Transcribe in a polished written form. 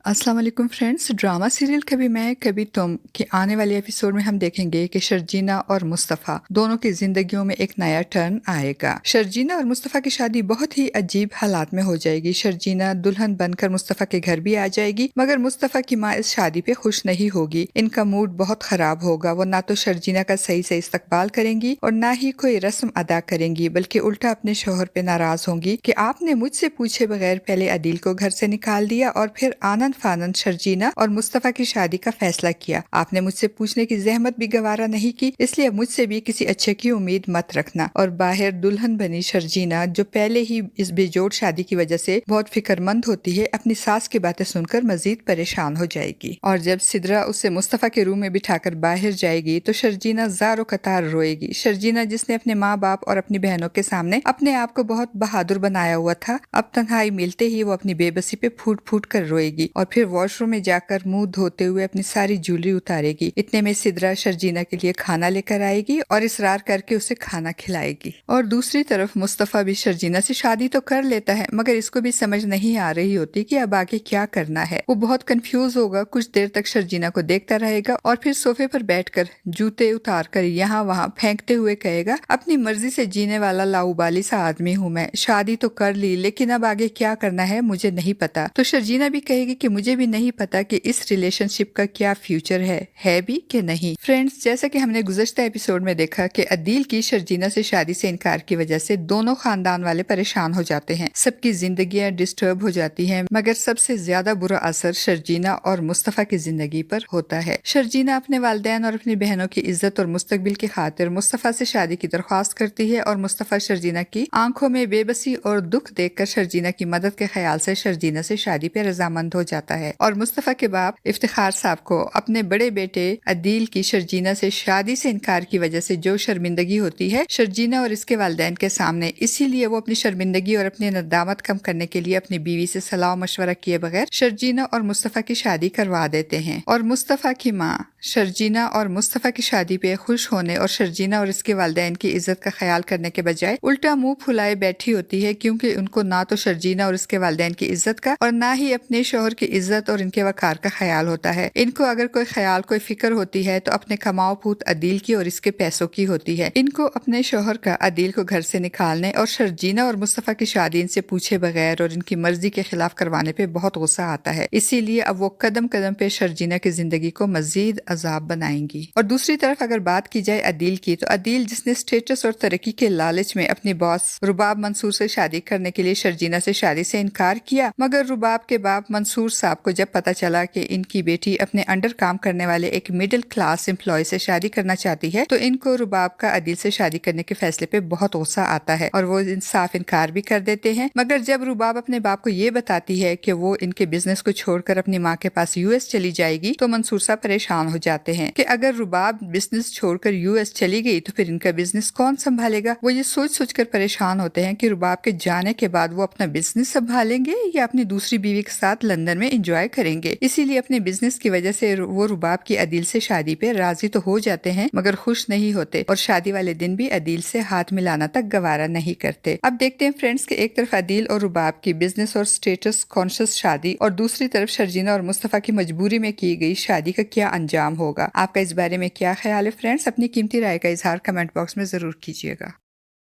अस्सलाम वालेकुम friends. Drama serial कभी मैं कभी तुम के आने वाले एपिसोड में हम देखेंगे कि शर्जीना और मुस्तफ़ा दोनों की जिंदगियों में एक नया टर्न आएगा। शर्जीना और मुस्तफ़ा की शादी बहुत ही अजीब हालात में हो जाएगी। शर्जीना दुल्हन बनकर मुस्तफ़ा के घर भी आ जाएगी, मगर मुस्तफ़ा की माँ इस शादी पे खुश नहीं होगी। इनका मूड बहुत खराब होगा। वो ना तो शर्जीना का सही से इस्तकबाल करेंगी और ना ही कोई रस्म अदा करेंगी, बल्कि उल्टा अपने शोहर पे नाराज होंगी कि आपने मुझसे पूछे बगैर पहले अदील को घर से निकाल दिया और फिर आनंद फानन शर्जीना और मुस्तफ़ा की शादी का फैसला किया। आपने मुझसे पूछने की जहमत भी गवारा नहीं की, इसलिए मुझसे भी किसी अच्छे की उम्मीद मत रखना। और बाहर दुल्हन बनी शर्जीना, जो पहले ही इस बेजोड़ शादी की वजह से बहुत फिक्रमंद होती है, अपनी सास की बातें सुनकर मजीद परेशान हो जाएगी। और जब सिद्रा उसे मुस्तफ़ा के रूम में बिठाकर बाहर जाएगी तो शर्जीना ज़ारो कतार रोएगी। शर्जीना, जिसने अपने माँ बाप और अपनी बहनों के सामने अपने आप को बहुत बहादुर बनाया हुआ था, अब तन्हाई मिलते ही वो अपनी बेबसी पे फूट फूट कर रोएगी और फिर वॉशरूम में जाकर मुंह धोते हुए अपनी सारी ज्वेलरी उतारेगी। इतने में सिद्रा शर्जीना के लिए खाना लेकर आएगी और इसरार करके उसे खाना खिलाएगी। और दूसरी तरफ मुस्तफ़ा भी शर्जीना से शादी तो कर लेता है, मगर इसको भी समझ नहीं आ रही होती कि अब आगे क्या करना है। वो बहुत कंफ्यूज होगा। कुछ देर तक शर्जीना को देखता रहेगा और फिर सोफे पर बैठकर जूते उतार कर यहाँ वहाँ फेंकते हुए कहेगा, अपनी मर्जी से जीने वाला लाउबाली सा आदमी हूँ मैं। शादी तो कर ली, लेकिन अब आगे क्या करना है मुझे नहीं पता। तो शर्जीना भी कहेगी कि मुझे भी नहीं पता कि इस रिलेशनशिप का क्या फ्यूचर है भी कि नहीं। फ्रेंड्स, जैसा कि हमने गुज़श्ता एपिसोड में देखा कि अदील की शर्जीना से शादी से इनकार की वजह से दोनों खानदान वाले परेशान हो जाते हैं, सबकी जिंदगियां डिस्टर्ब हो जाती हैं, मगर सबसे ज्यादा बुरा असर शर्जीना और मुस्तफ़ा की जिंदगी पर होता है। शर्जीना अपने वालिदैन और अपनी बहनों की इज्जत और मुस्तकबिल की खातिर मुस्तफ़ा से शादी की दरख्वास्त करती है और मुस्तफ़ा शर्जीना की आंखों में बेबसी और दुख देखकर शर्जीना की मदद के ख्याल से शर्जीना से शादी पे रजामंद हो जाता है। और मुस्तफ़ा के बाप इफ्तिखार साहब को अपने बड़े बेटे अदील की शर्जीना से शादी से इनकार की वजह से जो शर्मिंदगी होती है शर्जीना और इसके वालिदैन के सामने, इसीलिए वो अपनी शर्मिंदगी और अपनी नदामत कम करने के लिए अपनी बीवी से सलाह मशवरा किए बगैर शर्जीना और मुस्तफ़ा की शादी करवा देते हैं। और मुस्तफ़ा की माँ शर्जीना और मुस्तफ़ा की शादी पे खुश होने और शर्जीना और इसके वालिदैन की इज्जत का ख्याल करने के बजाय उल्टा मुंह फुलाए बैठी होती है, क्योंकि उनको ना तो शर्जीना और इसके वालिदैन की इज्जत का और ना ही अपने शोहर की इज्जत और इनके वकार का ख्याल होता है। इनको अगर कोई ख्याल कोई फिक्र होती है तो अपने कमाओ पूत अदील की और इसके पैसों की होती है। इनको अपने शोहर का अदील को घर से निकालने और शर्जीना और मुस्तफ़ा की शादी इनसे पूछे बगैर और इनकी मर्जी के खिलाफ करवाने पे बहुत गुस्सा आता है। इसीलिए अब वो कदम कदम पे शर्जीना की जिंदगी को मजीद अजाब बनाएंगी। और दूसरी तरफ अगर बात की जाए अदील की, तो अदील, जिसने स्टेटस और तरक्की के लालच में अपनी बॉस रुबाब मंसूर से शादी करने के लिए शर्जीना से शादी से इनकार किया, मगर रुबाब के बाप मंसूर साहब को जब पता चला कि इनकी बेटी अपने अंडर काम करने वाले एक मिडिल क्लास एम्प्लॉय से शादी करना चाहती है, तो इनको रुबाब का अदील से शादी करने के फैसले पे बहुत गुस्सा आता है और वो साफ इनकार भी कर देते हैं। मगर जब रुबाब अपने बाप को ये बताती है कि वो इनके बिजनेस को छोड़कर अपनी माँ के पास यूएस चली जाएगी, तो मंसूर साहब परेशान हो जाते हैं कि अगर रुबाब बिजनेस छोड़कर यूएस चली गई तो फिर इनका बिजनेस कौन संभालेगा। वो ये सोच सोचकर परेशान होते हैं कि रुबाब के जाने के बाद वो अपना बिजनेस संभालेंगे या अपनी दूसरी बीवी के साथ लंदन में एंजॉय करेंगे। इसीलिए अपने बिजनेस की वजह से वो रुबाब की अदील से शादी पे राजी तो हो जाते हैं, मगर खुश नहीं होते और शादी वाले दिन भी अदील से हाथ मिलाना तक गवारा नहीं करते। अब देखते हैं फ्रेंड्स कि एक तरफ अदील और रुबाब की बिजनेस और स्टेटस कॉन्शियस शादी और दूसरी तरफ शर्जीना और मुस्तफ़ा की मजबूरी में की गई शादी का क्या अंजाम होगा। आपका इस बारे में क्या ख्याल है फ्रेंड्स? अपनी कीमती राय का इजहार कमेंट बॉक्स में जरूर कीजिएगा।